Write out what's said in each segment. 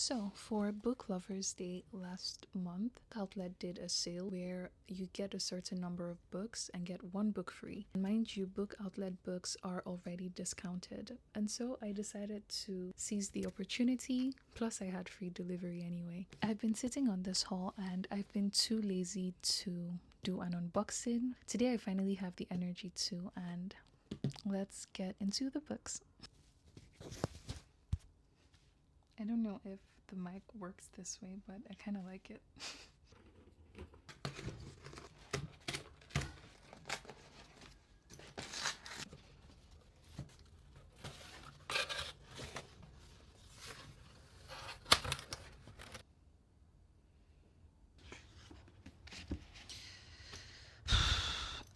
So, for Book Lovers Day last month, Outlet did a sale where you get a certain number of books and get one book free. And mind you, Book Outlet books are already discounted. And so I decided to seize the opportunity, plus I had free delivery anyway. I've been sitting on this haul and I've been too lazy to do an unboxing. Today I finally have the energy to, and let's get into the books. I don't know if the mic works this way, but I kind of like it.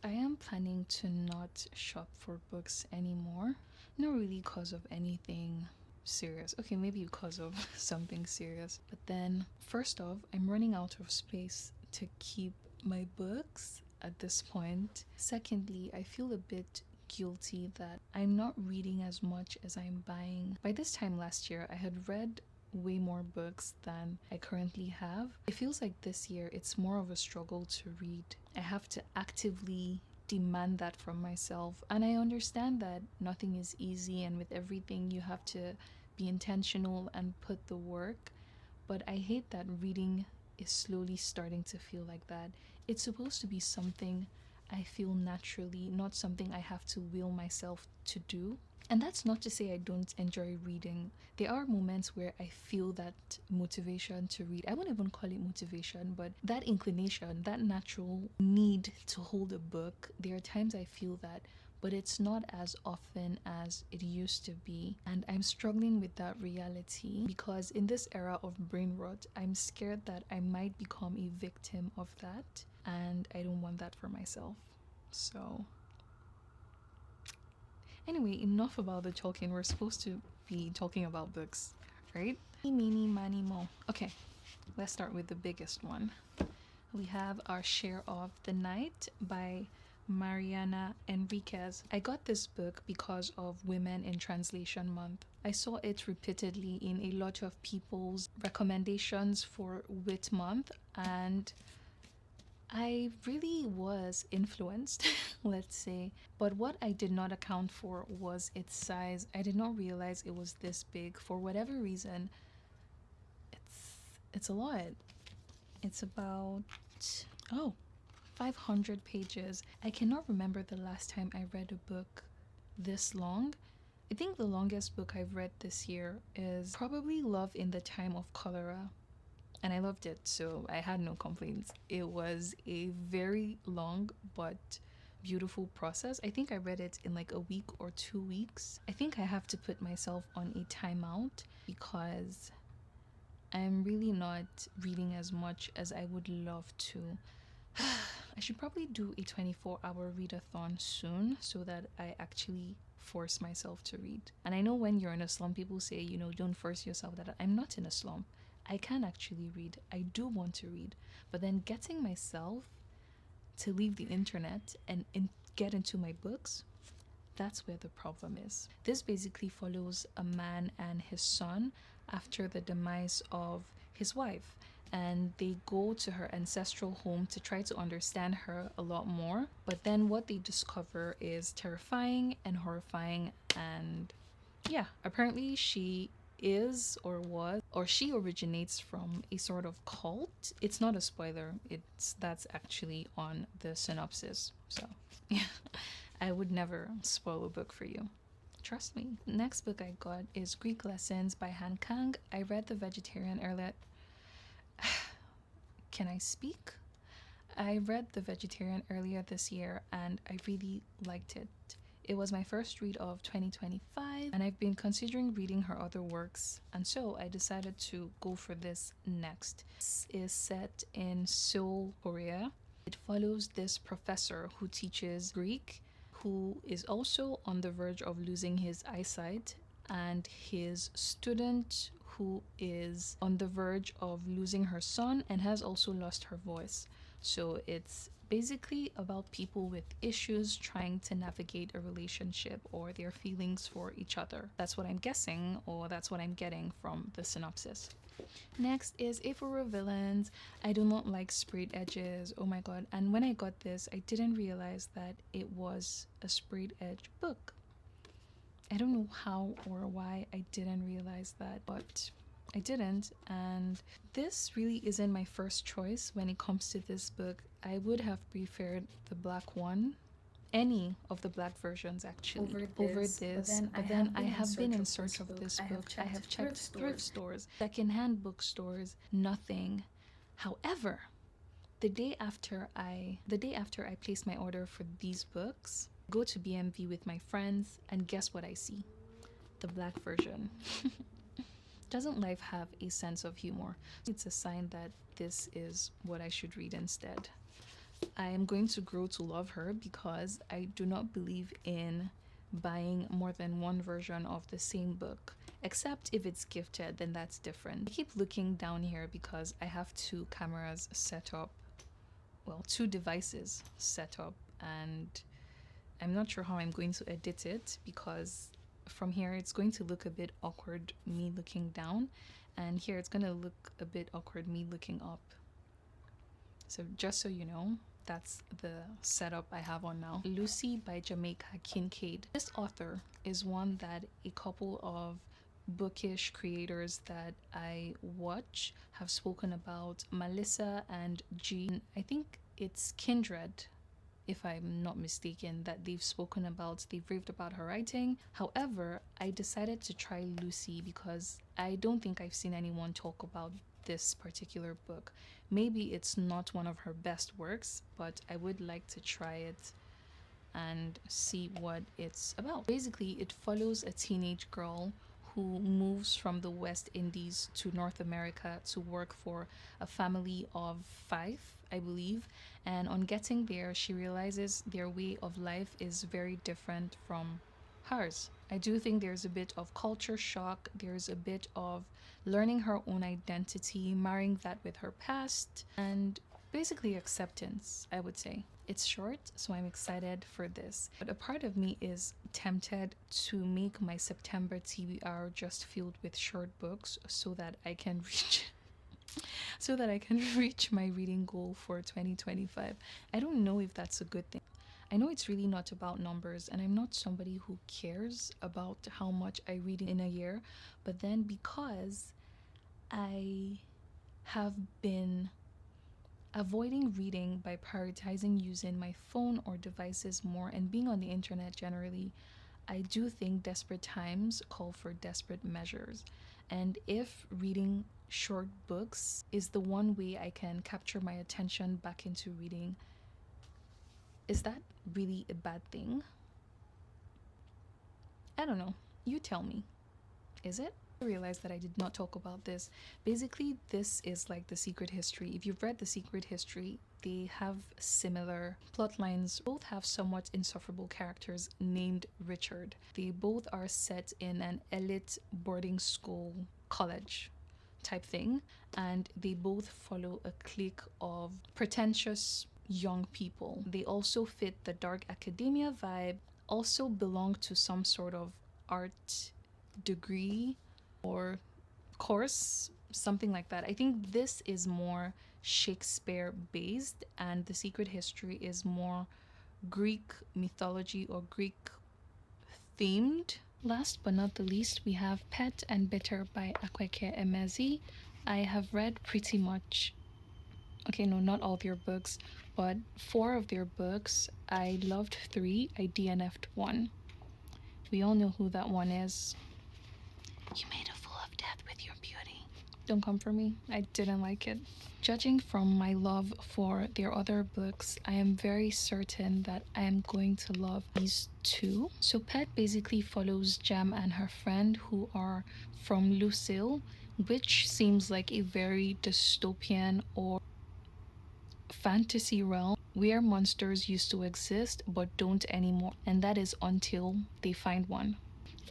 I am planning to not shop for books anymore. Not really because of anything serious. Okay, maybe because of something serious. But then, first off, I'm running out of space to keep my books at this point. Secondly, I feel a bit guilty that I'm not reading as much as I'm buying. By this time last year, I had read way more books than I currently have. It feels like this year it's more of a struggle to read. I have to actively demand that from myself, and I understand that nothing is easy, and with everything you have to be intentional and put the work, but I hate that reading is slowly starting to feel like that. It's supposed to be something I feel naturally, not something I have to will myself to do. And that's not to say I don't enjoy reading. There are moments where I feel that motivation to read. I wouldn't even call it motivation, but that inclination, that natural need to hold a book. There are times I feel that, but it's not as often as it used to be. And I'm struggling with that reality because in this era of brain rot, I'm scared that I might become a victim of that. And I don't want that for myself. So anyway, enough about the talking. We're supposed to be talking about books, right? Meeny, miny, mo. Okay, let's start with the biggest one. We have Our Share of the Night by Mariana Enriquez. I got this book because of Women in Translation Month. I saw it repeatedly in a lot of people's recommendations for Wit Month, and I really was influenced, let's say, but what I did not account for was its size. I did not realize it was this big. For whatever reason, it's a lot. It's about 500 pages. I cannot remember the last time I read a book this long. I think the longest book I've read this year is probably Love in the Time of Cholera, and I loved it, so I had no complaints. It was a very long but beautiful process. I think I read it in like a week or 2 weeks. I think I have to put myself on a timeout because I'm really not reading as much as I would love to. I should probably do a 24-hour readathon soon so that I actually force myself to read. And I know when you're in a slump, people say, don't force yourself. That I'm not in a slump. I can actually read. I do want to read. But then getting myself to leave the internet and get into my books, that's where the problem is. This basically follows a man and his son after the demise of his wife, and they go to her ancestral home to try to understand her a lot more. But then what they discover is terrifying and horrifying, and yeah, apparently she is or was or she originates from a sort of cult. It's not a spoiler, that's actually on the synopsis. So yeah, I would never spoil a book for you. Trust me. Next book I got is Greek Lessons by Han Kang. I read The Vegetarian earlier. Can I speak? I read The Vegetarian earlier this year and I really liked it. It was my first read of 2025, and I've been considering reading her other works, and so I decided to go for this next. This is set in Seoul, Korea. It follows this professor who teaches Greek, who is also on the verge of losing his eyesight, and his student who is on the verge of losing her son and has also lost her voice. So it's basically about people with issues trying to navigate a relationship or their feelings for each other. That's what I'm guessing, or that's what I'm getting from the synopsis. Next is A for Villains. I do not like sprayed edges. Oh my god. And when I got this, I didn't realize that it was a sprayed edge book. I don't know how or why I didn't realize that, but I didn't. And this really isn't my first choice when it comes to this book. I would have preferred the black one, any of the black versions actually, over this. But then I have been in search of this book. I have checked thrift stores, secondhand bookstores, nothing. However, the day after I placed my order for these books, go to BMV with my friends, and guess what I see? The black version. Doesn't life have a sense of humor? It's a sign that this is what I should read instead. I am going to grow to love her because I do not believe in buying more than one version of the same book. Except if it's gifted, then that's different. I keep looking down here because I have two cameras set up. Well, two devices set up, and I'm not sure how I'm going to edit it because from here it's going to look a bit awkward me looking down, and here it's going to look a bit awkward me looking up. So just so you know, that's the setup I have on now. Lucy by Jamaica Kincaid. This author is one that a couple of bookish creators that I watch have spoken about. Melissa and Jean. I think it's Kindred, if I'm not mistaken, that they've spoken about. They've raved about her writing. However, I decided to try Lucy because I don't think I've seen anyone talk about this particular book. Maybe it's not one of her best works, but I would like to try it and see what it's about. Basically, it follows a teenage girl who moves from the West Indies to North America to work for a family of 5, I believe. And on getting there, she realizes their way of life is very different from hers. I do think there's a bit of culture shock, there's a bit of learning her own identity, marrying that with her past, and basically acceptance, I would say. It's short, so I'm excited for this. But a part of me is tempted to make my September TBR just filled with short books so that I can reach my reading goal for 2025. I don't know if that's a good thing. I know it's really not about numbers, and I'm not somebody who cares about how much I read in a year, but then because I have been avoiding reading by prioritizing using my phone or devices more and being on the internet generally, I do think desperate times call for desperate measures. And if reading short books is the one way I can capture my attention back into reading, is that really a bad thing? I don't know. You tell me. Is it? I realized that I did not talk about this. Basically, this is like The Secret History. If you've read The Secret History, they have similar plot lines. Both have somewhat insufferable characters named Richard. They both are set in an elite boarding school college type thing, and they both follow a clique of pretentious young people. They also fit the dark academia vibe, also belong to some sort of art degree or course, something like that. I think this is more Shakespeare based, and The Secret History is more Greek mythology or Greek themed. Last but not the least, we have Pet and Bitter by Akwaeke Emezi. I have read pretty much, okay, no, not all of their books, but 4 of their books. I loved 3. I DNF'd 1. We all know who that one is. You made a fool of death with your beauty. Don't come for me. I didn't like it. Judging from my love for their other books, I am very certain that I am going to love these 2. So Pet basically follows Jam and her friend who are from Lucille, which seems like a very dystopian or fantasy realm where monsters used to exist but don't anymore, and that is until they find one.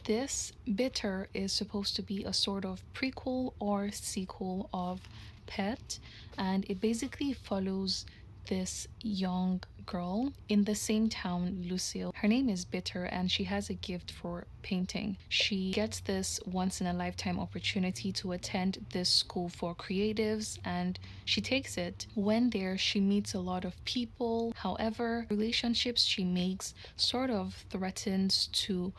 This Bitter is supposed to be a sort of prequel or sequel of Pet, and it basically follows this young girl in the same town, Lucille. Her name is Bitter, and she has a gift for painting. She gets this once in a lifetime opportunity to attend this school for creatives, and she takes it. When there, she meets a lot of people. However, relationships she makes sort of threatens to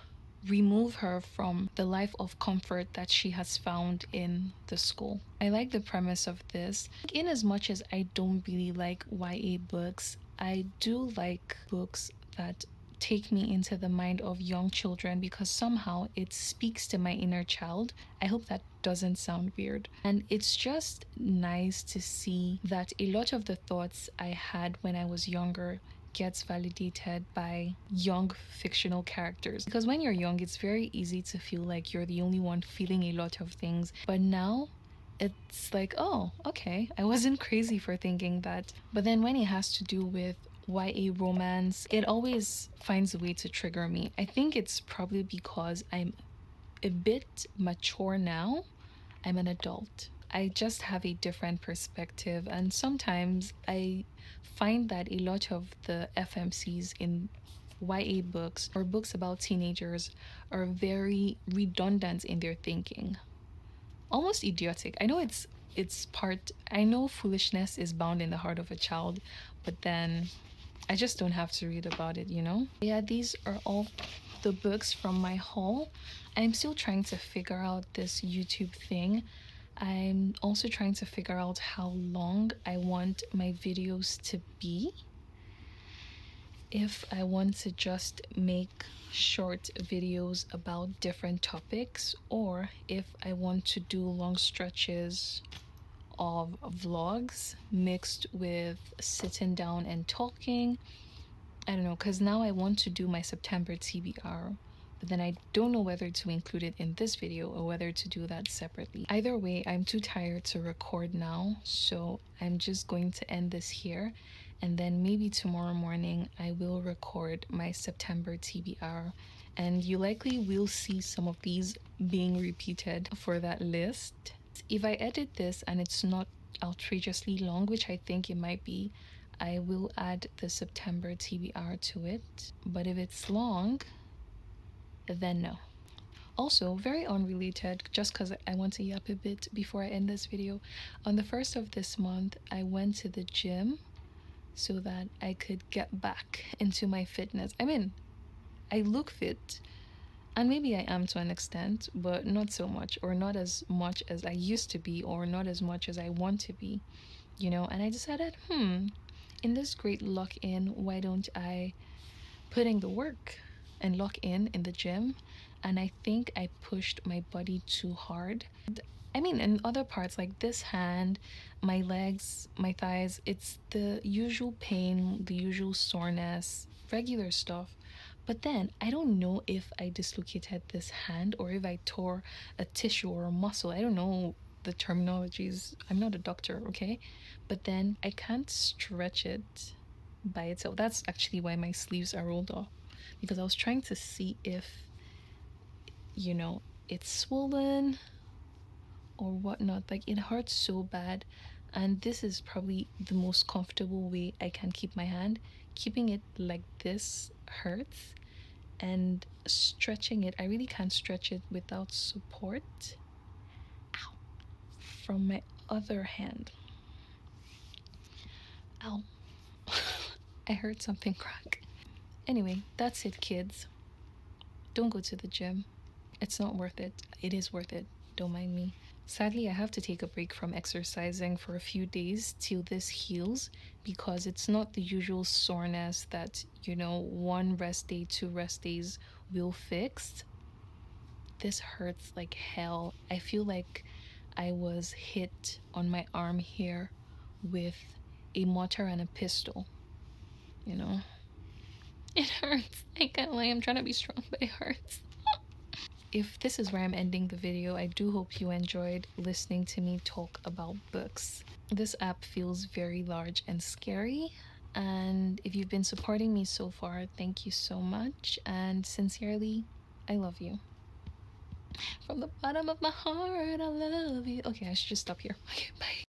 remove her from the life of comfort that she has found in the school. I like the premise of this. In as much as I don't really like YA books, I do like books that take me into the mind of young children because somehow it speaks to my inner child. I hope that doesn't sound weird. And it's just nice to see that a lot of the thoughts I had when I was younger gets validated by young fictional characters. Because when you're young, it's very easy to feel like you're the only one feeling a lot of things. But now, it's like, oh, okay, I wasn't crazy for thinking that. But then when it has to do with YA romance, it always finds a way to trigger me. I think it's probably because I'm a bit mature now. I'm an adult. I just have a different perspective, and sometimes I find that a lot of the FMCs in YA books or books about teenagers are very redundant in their thinking, almost idiotic. I know it's part. I know foolishness is bound in the heart of a child, but then I just don't have to read about it, you know? Yeah, these are all the books from my haul. I'm still trying to figure out this YouTube thing. I'm also trying to figure out how long I want my videos to be. If I want to just make short videos about different topics, or if I want to do long stretches of vlogs mixed with sitting down and talking. I don't know, because now I want to do my September TBR, but then I don't know whether to include it in this video or whether to do that separately. Either way, I'm too tired to record now, so I'm just going to end this here, and then maybe tomorrow morning I will record my September TBR, and you likely will see some of these being repeated for that list. If I edit this and it's not outrageously long, which I think it might be, I will add the September TBR to it. But if it's long, then no. Also, very unrelated, just because I want to yap a bit before I end this video. On the 1st of this month, I went to the gym so that I could get back into my fitness. I mean, I look fit, and maybe I am to an extent, but not so much, or not as much as I used to be, or not as much as I want to be, you know? And I decided, in this great lock in, why don't I put in the work and lock in the gym? And I think I pushed my body too hard. I mean, in other parts like this hand, my legs, my thighs, it's the usual pain, the usual soreness, regular stuff. But then I don't know if I dislocated this hand or if I tore a tissue or a muscle. I don't know the terminologies. I'm not a doctor, okay? But then I can't stretch it by itself. That's actually why my sleeves are rolled off, because I was trying to see if, you know, it's swollen or whatnot. Like, it hurts so bad, and this is probably the most comfortable way I can keep my hand. Keeping it like this hurts, and stretching it, I really can't stretch it without support. Ow. From my other hand. Ow. I heard something crack. Anyway, that's it, kids. Don't go to the gym. It's not worth it. It is worth it. Don't mind me. Sadly, I have to take a break from exercising for a few days till this heals, because it's not the usual soreness that, you know, 1 rest day, 2 rest days will fix. This hurts like hell. I feel like I was hit on my arm here with a mortar and a pistol, you know? It hurts. I can't lie, I'm trying to be strong, but it hurts. If this is where I'm ending the video, I do hope you enjoyed listening to me talk about books. This app feels very large and scary, and if you've been supporting me so far, thank you so much, and sincerely, I love you. From the bottom of my heart, I love you. Okay, I should just stop here. Okay, bye.